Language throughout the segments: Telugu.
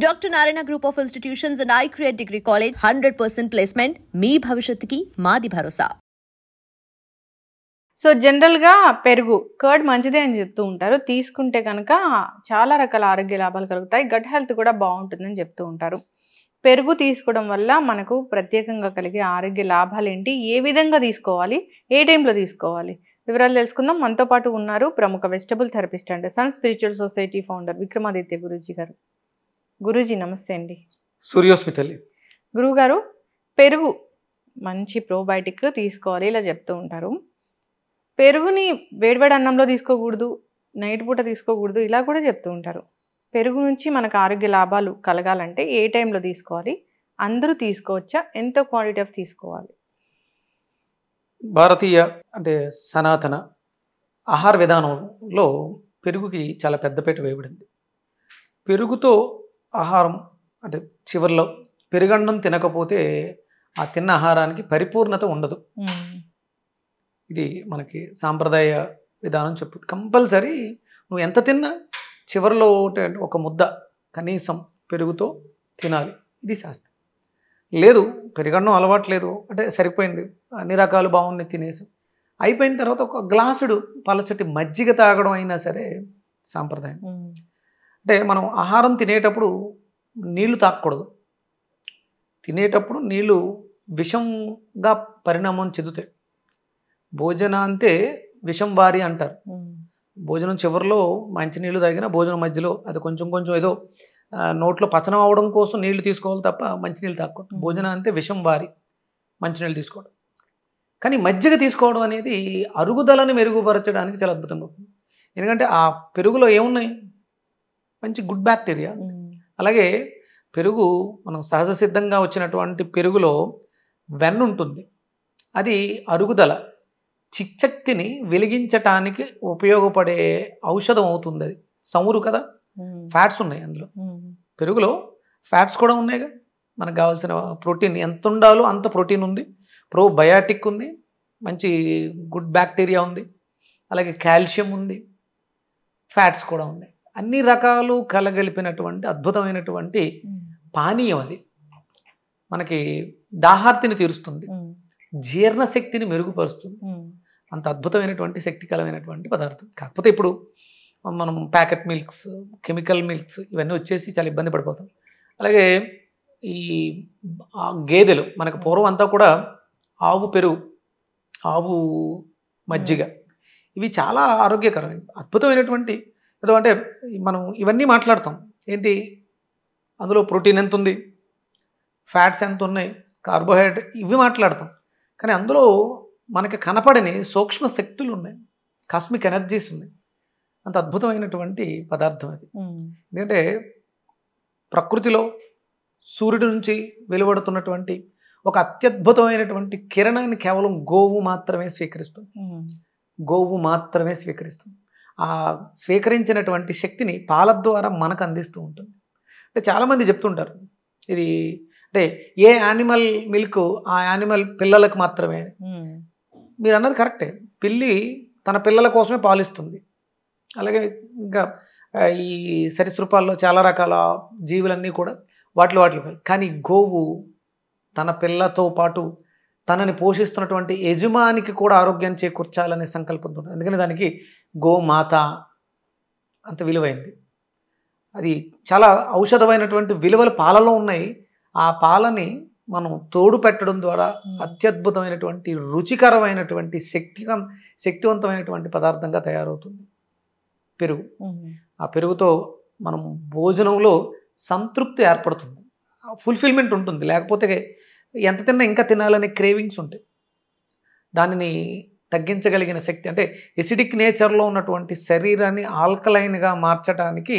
Dr. Narayana Group of Institutions and iCreate Degree College 100% placement. మీ భవిష్యత్తుకి మాది భరోసా. సో జనరల్గా పెరుగు కర్డ్ మంచిదే అని చెప్తూ ఉంటారు. తీసుకుంటే కనుక చాలా రకాల ఆరోగ్య లాభాలు కలుగుతాయి. గట్ హెల్త్ కూడా బాగుంటుందని చెప్తూ ఉంటారు. పెరుగు తీసుకోవడం వల్ల మనకు ప్రత్యేకంగా కలిగే ఆరోగ్య లాభాలు ఏంటి, ఏ విధంగా తీసుకోవాలి, ఏ టైంలో తీసుకోవాలి, వివరాలు తెలుసుకుందాం. మనతో పాటు ఉన్నారు ప్రముఖ vegetable therapist and sun spiritual society founder Vikramaditya Guruji గారు. గురూజీ నమస్తే అండి. సూర్యోస్మితల్లి గురువుగారు, పెరుగు మంచి ప్రోబయోటిక్ తీసుకోవాలి ఇలా చెప్తూ ఉంటారు. పెరుగుని వేడివేడి అన్నంలో తీసుకోకూడదు, నైట్ పూట తీసుకోకూడదు ఇలా కూడా చెప్తూ ఉంటారు. పెరుగు నుంచి మనకు ఆరోగ్య లాభాలు కలగాలంటే ఏ టైంలో తీసుకోవాలి, అందరూ తీసుకోవచ్చా, ఎంత క్వాంటిటీ ఆఫ్ తీసుకోవాలి? భారతీయ అంటే సనాతన ఆహార విధానంలో పెరుగుకి చాలా పెద్దపీట వేయబడింది. పెరుగుతో ఆహారం అంటే చివరిలో పెరుగన్నం తినకపోతే ఆ తిన్న ఆహారానికి పరిపూర్ణత ఉండదు. ఇది మనకి సాంప్రదాయ విధానం చెప్పుతుంది. కంపల్సరీ నువ్వు ఎంత తిన్నా చివరిలో ఒక ముద్ద కనీసం పెరుగుతో తినాలి, ఇది శాస్త్రం. లేదు పెరుగన్నం అలవాట్లేదు అంటే సరిపోయింది, అన్ని రకాలు బాగున్నాయి తినేసి అయిపోయిన తర్వాత ఒక గ్లాసుడు పలచటి మజ్జిగ తాగడం అయినా సరే సాంప్రదాయం. అంటే మనం ఆహారం తినేటప్పుడు నీళ్లు తాగకూడదు. తినేటప్పుడు నీళ్లు విషంగా పరిణామం చెందుతాయి. భోజనాంతే విషం వారి అంటారు. భోజనం చివరిలో మంచినీళ్ళు తాగినా భోజనం మధ్యలో అది కొంచెం కొంచెం ఏదో నోట్లో పచనం అవడం కోసం నీళ్లు తీసుకోవాలి తప్ప మంచినీళ్ళు తాగకూడదు. భోజనం అంతే విషం వారి మంచినీళ్ళు తీసుకోవడం. కానీ మజ్జిగ తీసుకోవడం అనేది అరుగుదలను మెరుగుపరచడానికి చాలా అద్భుతంగా ఉంటుంది. ఎందుకంటే ఆ పెరుగులో ఏమున్నాయి, మంచి గుడ్ బ్యాక్టీరియా. అలాగే పెరుగు మనం సహజ సిద్ధంగా వచ్చినటువంటి పెరుగులో వెన్న ఉంటుంది. అది అరుగుదల చిక్చక్తిని వెలిగించటానికి ఉపయోగపడే ఔషధం అవుతుంది. అది సమురు కదా, ఫ్యాట్స్ ఉన్నాయి అందులో. పెరుగులో ఫ్యాట్స్ కూడా ఉన్నాయిగా. మనకు కావాల్సిన ప్రోటీన్ ఎంత ఉండాలో అంత ప్రోటీన్ ఉంది, ప్రోబయాటిక్ ఉంది, మంచి గుడ్ బ్యాక్టీరియా ఉంది, అలాగే కాల్షియం ఉంది, ఫ్యాట్స్ కూడా ఉన్నాయి. అన్ని రకాలు కలగలిపినటువంటి అద్భుతమైనటువంటి పానీయం. అది మనకి దాహార్తిని తీరుస్తుంది, జీర్ణశక్తిని మెరుగుపరుస్తుంది. అంత అద్భుతమైనటువంటి శక్తికరమైనటువంటి పదార్థం. కాకపోతే ఇప్పుడు మనం ప్యాకెట్ మిల్క్స్, కెమికల్ మిల్క్స్ ఇవన్నీ వచ్చేసి చాలా ఇబ్బంది పడిపోతాం. అలాగే ఈ గేదెలు మనకు పూర్వం అంతా కూడా ఆవు పెరుగు, ఆవు మజ్జిగ ఇవి చాలా ఆరోగ్యకరమైన అద్భుతమైనటువంటి ఏదో. అంటే మనం ఇవన్నీ మాట్లాడతాం ఏంటి, అందులో ప్రోటీన్ ఎంత ఉంది, ఫ్యాట్స్ ఎంత ఉన్నాయి, కార్బోహైడ్రేట్ ఇవి మాట్లాడతాం. కానీ అందులో మనకి కనపడని సూక్ష్మ శక్తులు ఉన్నాయి, కాస్మిక్ ఎనర్జీస్ ఉన్నాయి. అంత అద్భుతమైనటువంటి పదార్థం అది. ఎందుకంటే ప్రకృతిలో సూర్యుడి నుంచి వెలువడుతున్నటువంటి ఒక అత్యద్భుతమైనటువంటి కిరణాన్ని కేవలం గోవు మాత్రమే స్వీకరిస్తుంది. గోవు మాత్రమే స్వీకరిస్తుంది. ఆ స్వీకరించినటువంటి శక్తిని పాల ద్వారా మనకు అందిస్తూ ఉంటుంది. అంటే చాలామంది చెప్తుంటారు ఇది అంటే ఏ యానిమల్ మిల్క్ ఆ యానిమల్ పిల్లలకు మాత్రమే. మీరు అన్నది కరెక్టే, పిల్లి తన పిల్లల కోసమే పాలిస్తుంది. అలాగే ఇంకా ఈ సరీసృపాల్లో చాలా రకాల జీవులన్నీ కూడా వాటిలో కానీ గోవు తన పిల్లతో పాటు తనని పోషిస్తున్నటువంటి యజమానికి కూడా ఆరోగ్యాన్ని చేకూర్చాలనే సంకల్పంతో ఉంటుంది. అందుకని దానికి గోమాత అంత విలువైంది. అది చాలా ఔషధమైనటువంటి విలువలు పాలలో ఉన్నాయి. ఆ పాలని మనం తోడు పెట్టడం ద్వారా అత్యద్భుతమైనటువంటి రుచికరమైనటువంటి శక్తివంతమైనటువంటి పదార్థంగా తయారవుతుంది పెరుగు. ఆ పెరుగుతో మనం భోజనంలో సంతృప్తి ఏర్పడుతుంది, ఫుల్ఫిల్మెంట్ ఉంటుంది. లేకపోతే ఎంత తిన్నా ఇంకా తినాలనే క్రేవింగ్స్ ఉంటాయి. దానిని తగ్గించగలిగిన శక్తి అంటే ఎసిడిక్ నేచర్లో ఉన్నటువంటి శరీరాన్ని ఆల్కలైన్గా మార్చడానికి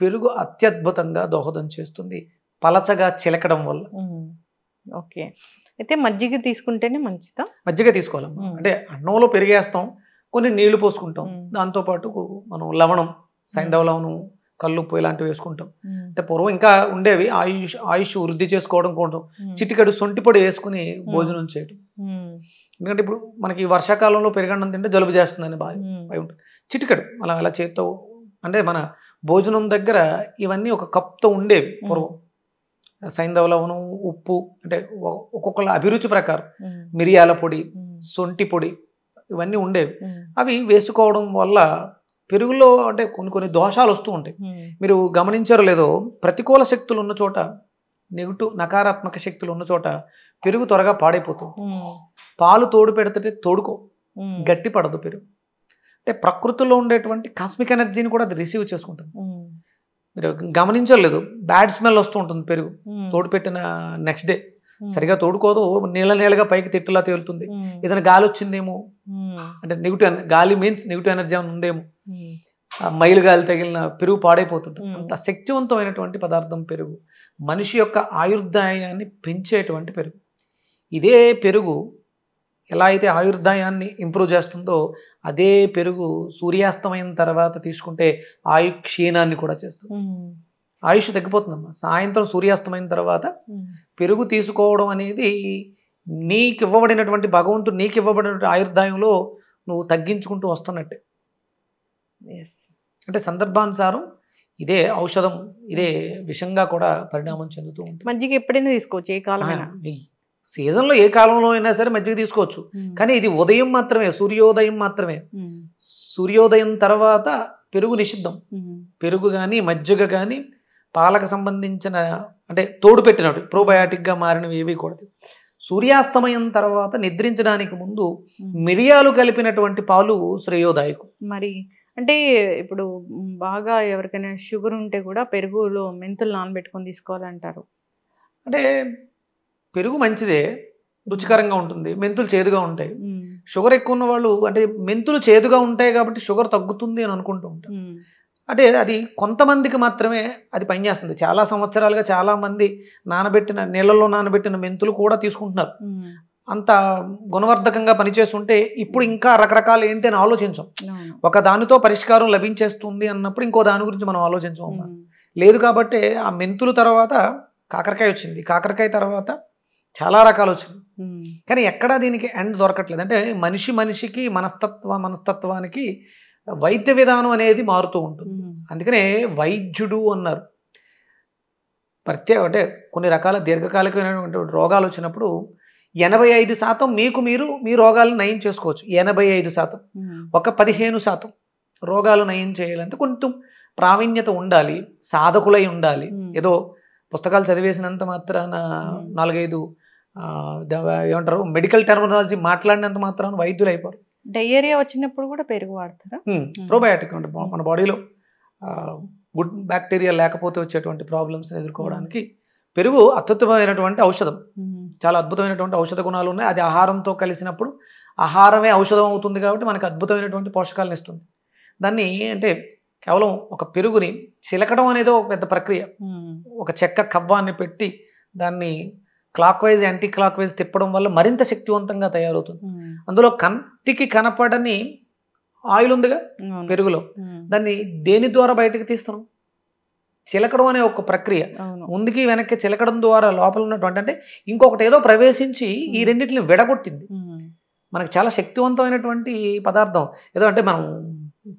పెరుగు అత్యద్భుతంగా దోహదం చేస్తుంది, పలచగా చిలకడం వల్ల. ఓకే, అయితే మజ్జిగ తీసుకుంటేనే మంచిదా? మజ్జిగ తీసుకోవాలి. అంటే అన్నంలో పెరిగేస్తాం, కొన్ని నీళ్లు పోసుకుంటాం, దాంతోపాటు మనం లవణం, సైంధవ లవణం, కల్లుప్పు ఇలాంటివి వేసుకుంటాం. అంటే పూర్వం ఇంకా ఉండేవి, ఆయుష్ వృద్ధి చేసుకోవడం కోసం చిటికెడు సొంటిపొడి వేసుకుని భోజనం చేయడం. ఎందుకంటే ఇప్పుడు మనకి వర్షాకాలంలో పెరుగన్నం తింటే జలుబు చేస్తుందని భయం ఉంటుంది. చిటికెడు అలా చేత్తో అంటే మన భోజనం దగ్గర ఇవన్నీ ఒక కప్తో ఉండేవి పూర్వం. సైంధవ లవణం, ఉప్పు, అంటే ఒక్కొక్కళ్ళ అభిరుచి ప్రకారం మిరియాల పొడి, సొంటి పొడి ఇవన్నీ ఉండేవి. అవి వేసుకోవడం వల్ల పెరుగులో అంటే కొన్ని దోషాలు వస్తూ ఉంటాయి. మీరు గమనించారో లేదో, ప్రతికూల శక్తులు ఉన్న చోట, నకారాత్మక శక్తులు ఉన్న చోట పెరుగు త్వరగా పాడైపోతుంది. పాలు తోడు పెడితే తోడుకో, గట్టి పడదు పెరుగు. అంటే ప్రకృతిలో ఉండేటువంటి కాస్మిక్ ఎనర్జీని కూడా అది రిసీవ్ చేసుకుంటుంది. మీరు గమనించలేదు, బ్యాడ్ స్మెల్ వస్తూ ఉంటుంది పెరుగు తోడు పెట్టిన నెక్స్ట్ డే. సరిగా తోడుకోదు, నీళ్ళగా పైకి తిట్టులా తేలుతుంది. ఏదైనా గాలి వచ్చిందేమో, అంటే నెగిటివ్ గాలి మీన్స్ నెగిటివ్ ఎనర్జీ ఉందేమో, మైలు గాలి తగిలిన పెరుగు పాడైపోతుంది. అంత శక్తివంతమైనటువంటి పదార్థం పెరుగు. మనిషి యొక్క ఆయుర్దాయాన్ని పెంచేటువంటి పెరుగు. ఇదే పెరుగు ఎలా అయితే ఆయుర్దాయాన్ని ఇంప్రూవ్ చేస్తుందో, అదే పెరుగు సూర్యాస్తమైన తర్వాత తీసుకుంటే ఆయు క్షీణాన్ని కూడా చేస్తుంది. ఆయుష్ తగ్గిపోతుందమ్మా. సాయంత్రం సూర్యాస్తమైన తర్వాత పెరుగు తీసుకోవడం అనేది నీకు ఇవ్వబడినటువంటి భగవంతుడు నీకు ఇవ్వబడినటువంటి ఆయుర్దాయంలో నువ్వు తగ్గించుకుంటూ వస్తున్నట్టే. అంటే సందర్భానుసారం ఇదే ఔషధం, ఇదే విషంగా కూడా పరిణామం చెందుతూ ఉంటుంది. మజ్జిగ ఎప్పుడైనా తీసుకోవచ్చు, ఏ కాలమైనా. సీజన్లో ఏ కాలంలో అయినా సరే మజ్జిగ తీసుకోవచ్చు. కానీ ఇది ఉదయం మాత్రమే, సూర్యోదయం మాత్రమే. సూర్యోదయం తర్వాత పెరుగు నిషిద్ధం. పెరుగు కానీ మజ్జిగ కానీ పాలకు సంబంధించిన అంటే తోడు పెట్టినట్టు ప్రోబయాటిక్గా మారినవి ఏవి కూడదు. సూర్యాస్తమయం తర్వాత నిద్రించడానికి ముందు మిరియాలు కలిపినటువంటి పాలు శ్రేయోదాయకం. మరి అంటే ఇప్పుడు బాగా ఎవరికైనా షుగర్ ఉంటే కూడా పెరుగులో మెంతులు నానబెట్టుకొని తీసుకోవాలంటారు. అంటే పెరుగు మంచిదే, రుచికరంగా ఉంటుంది. మెంతులు చేదుగా ఉంటాయి. షుగర్ ఎక్కువ ఉన్న వాళ్ళు అంటే మెంతులు చేదుగా ఉంటాయి కాబట్టి షుగర్ తగ్గుతుంది అని అనుకుంటూ ఉంటారు. అంటే అది కొంతమందికి మాత్రమే అది పనిచేస్తుంది. చాలా సంవత్సరాలుగా చాలామంది నీళ్ళల్లో నానబెట్టిన మెంతులు కూడా తీసుకుంటున్నారు. అంత గుణవర్ధకంగా పనిచేస్తుంటే ఇప్పుడు ఇంకా రకరకాలు ఏంటి అని ఆలోచించాం. ఒక దానితో పరిష్కారం లభించేస్తుంది అన్నప్పుడు ఇంకో దాని గురించి మనం ఆలోచించాం. లేదు కాబట్టి ఆ మెంతులు తర్వాత కాకరకాయ వచ్చింది, కాకరకాయ తర్వాత చాలా రకాలు వచ్చింది. కానీ ఎక్కడా దీనికి ఎండ్ దొరకట్లేదు. అంటే మనిషికి మనస్తత్వానికి వైద్య విధానం అనేది మారుతూ ఉంటుంది. అందుకనే వైద్యుడు అన్నారు. అంటే కొన్ని రకాల దీర్ఘకాలికమైనటువంటి రోగాలు వచ్చినప్పుడు 85% మీరు మీ రోగాలను నయం చేసుకోవచ్చు. 85%. ఒక 15% రోగాలు నయం చేయాలంటే కొంచెం ప్రావీణ్యత ఉండాలి, సాధకులై ఉండాలి. ఏదో పుస్తకాలు చదివేసినంత మాత్రాన 4-5 ఏమంటారు మెడికల్ టెర్మినాలజీ మాట్లాడినంత మాత్రాన వైద్యులు అయిపోరు. డయేరియా వచ్చినప్పుడు కూడా పెరుగు వాడతారా? ప్రోబయాటిక్ అంటే మన బాడీలో గుడ్ బ్యాక్టీరియా లేకపోతే వచ్చేటువంటి ప్రాబ్లమ్స్ ఎదుర్కోవడానికి పెరుగు అత్యుత్తమైనటువంటి ఔషధం. చాలా అద్భుతమైనటువంటి ఔషధ గుణాలు ఉన్నాయి. అది ఆహారంతో కలిసినప్పుడు ఆహారమే ఔషధం అవుతుంది కాబట్టి మనకు అద్భుతమైనటువంటి పోషకాలను ఇస్తుంది. దాన్ని అంటే కేవలం ఒక పెరుగుని చిలకడం అనేది ఒక పెద్ద ప్రక్రియ. ఒక చెక్క కవ్వాన్ని పెట్టి దాన్ని clock wise anti clock wise తిప్పడం వల్ల మరింత శక్తివంతంగా తయారవుతుంది. అందులో కంటికి కనపడని ఆయిల్ ఉందిగా పెరుగులో, దాన్ని దేని ద్వారా బయటకు తీస్తున్నాం? చిలకడం అనే ఒక ప్రక్రియ. ముందుకి వెనక్కి చిలకడం ద్వారా లోపల ఉన్నటువంటి అంటే ఇంకొకటి ఏదో ప్రవేశించి ఈ రెండింటిని విడగొట్టింది. మనకు చాలా శక్తివంతమైనటువంటి పదార్థం. ఏదో అంటే మనం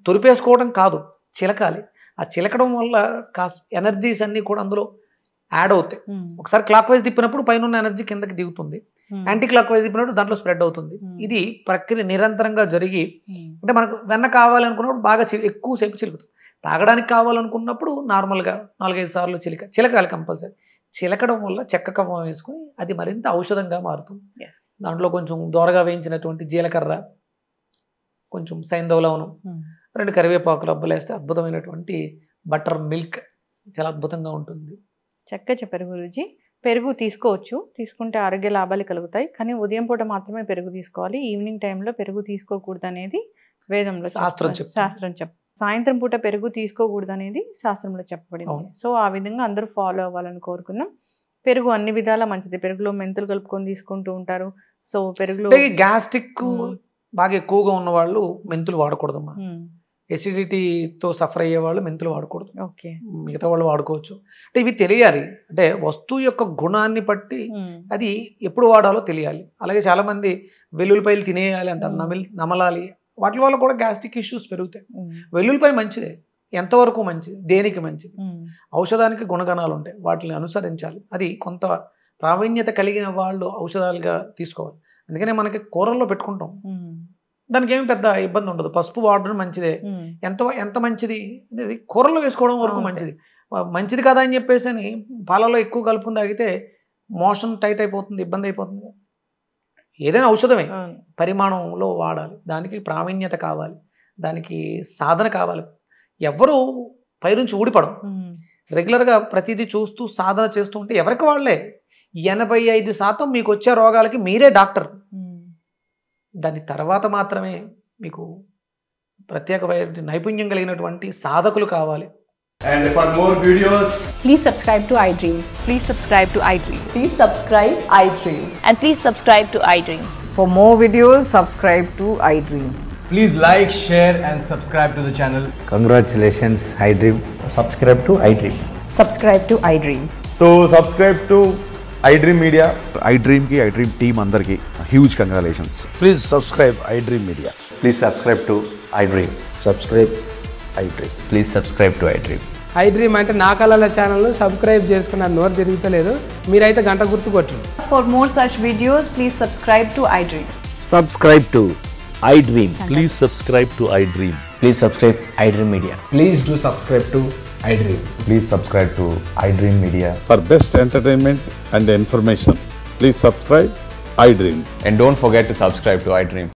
తొలిపేసుకోవడం కాదు, చిలకాలి. ఆ చిలకడం వల్ల ఎనర్జీస్ అన్నీ కూడా అందులో యాడ్ అవుతాయి. ఒకసారి క్లాక్ వైజ్ తిప్పినప్పుడు పైన ఉన్న ఎనర్జీ కిందకి దిగుతుంది, యాంటీ క్లాక్ వైజ్ తిప్పినప్పుడు దాంట్లో స్ప్రెడ్ అవుతుంది. ఇది ప్రక్రియ నిరంతరంగా జరిగి అంటే మనకు వెన్న కావాలనుకున్నప్పుడు బాగా ఎక్కువసేపు చిలుకుతుంది. తాగడానికి కావాలనుకున్నప్పుడు నార్మల్గా 4-5 సార్లు చిలకాలి కంపల్సరీ. చిలకడం వల్ల చెక్క కవ్వం వేసుకుని అది మరింత ఔషధంగా మారుతుంది. దాంట్లో కొంచెం దోరగా వేయించినటువంటి జీలకర్ర, కొంచెం సైంధవ లవణం, 2 కరివేపాకులు అబ్బలేస్తే అద్భుతమైనటువంటి బటర్ మిల్క్ చాలా అద్భుతంగా ఉంటుంది. చక్కగా చెప్పారు గురూజీ. పెరుగు తీసుకోవచ్చు, తీసుకుంటే ఆరోగ్య లాభాలు కలుగుతాయి. కానీ ఉదయం పూట మాత్రమే పెరుగు తీసుకోవాలి, ఈవినింగ్ టైంలో పెరుగు తీసుకోకూడదు అనేది వేదంలో శాస్త్రం చెప్. సాయంత్రం పూట పెరుగు తీసుకోకూడదు అనేది శాస్త్రంలో చెప్పబడింది. సో ఆ విధంగా అందరూ ఫాలో అవ్వాలని కోరుకున్నాం. పెరుగు అన్ని విధాలా మంచిది. పెరుగులో మెంతులు కలుపుకొని తీసుకుంటూ ఉంటారు. సో పెరుగులో గ్యాస్ట్రిక్ బాగా ఎక్కువగా ఉన్న వాళ్ళు మెంతులు వాడకూడదమ్మా. ఎసిడిటీతో సఫర్ అయ్యే వాళ్ళు మెంతులు వాడకూడదు. మిగతా వాళ్ళు వాడుకోవచ్చు. అంటే ఇవి తెలియాలి. అంటే వస్తువు యొక్క గుణాన్ని బట్టి అది ఎప్పుడు వాడాలో తెలియాలి. అలాగే చాలా మంది వెల్లుల్లిపాయలు తినేయాలి అంటారు, నమలాలి. వాటి వల్ల కూడా గ్యాస్ట్రిక్ ఇష్యూస్ పెరుగుతాయి. వెల్లుల్లిపాయ మంచిదే, ఎంతవరకు మంచిది, దేనికి మంచిది, ఔషధానికి గుణగణాలు ఉంటాయి, వాటిని అనుసరించాలి. అది కొంత ప్రావీణ్యత కలిగిన వాళ్ళు ఔషధాలుగా తీసుకోవాలి. అందుకనే మనకి కూరల్లో పెట్టుకుంటాం, దానికి ఏమి పెద్ద ఇబ్బంది ఉండదు. పసుపు వాడడం మంచిదే, ఎంత మంచిది ఇది కూరల్లో వేసుకోవడం వరకు మంచిది. మంచిది కదా అని చెప్పేసి అని పాలలో ఎక్కువ కలుపుకుని తాగితే మోషన్ టైట్ అయిపోతుంది, ఇబ్బంది అయిపోతుంది. ఏదైనా ఔషధమే పరిమాణంలో వాడాలి, దానికి ప్రావీణ్యత కావాలి, దానికి సాధన కావాలి. ఎవరు పైనుంచి ఊడిపడం, రెగ్యులర్గా ప్రతిదీ చూస్తూ సాధన చేస్తూ ఉంటే ఎవరికి వాళ్ళే 85% మీకు వచ్చే రోగాలకి మీరే డాక్టర్. దాని తర్వాత మాత్రమే మీకు ప్రత్యేకమైన నైపుణ్యం కలిగినటువంటి సాధకులు కావాలి. And for more videos, Please subscribe to iDream. Please subscribe to iDream. Please subscribe iDream. And please subscribe to iDream. For more videos, subscribe to iDream. please like, share and subscribe to the channel. Congratulations, iDream. Subscribe to iDream. Subscribe to iDream. So subscribe to iDream Media. iDream ki iDream team andarki huge congratulations. Please subscribe iDream Media. Please subscribe to iDream. Subscribe iDream. Please subscribe to iDream. iDream అంటే నా కళల ఛానల్ సబ్స్క్రైబ్ చేసుకున్నారు, నోరు తిరుగుతలేదు, మీరైతే గంట గుర్తు కొట్టండి. For more such videos, please subscribe to iDream. Subscribe to iDream. Please subscribe to iDream. Please subscribe iDream Media. Please do subscribe to iDream. Please subscribe to iDream Media. For best entertainment and information, please subscribe iDream. And don't forget to subscribe to iDream.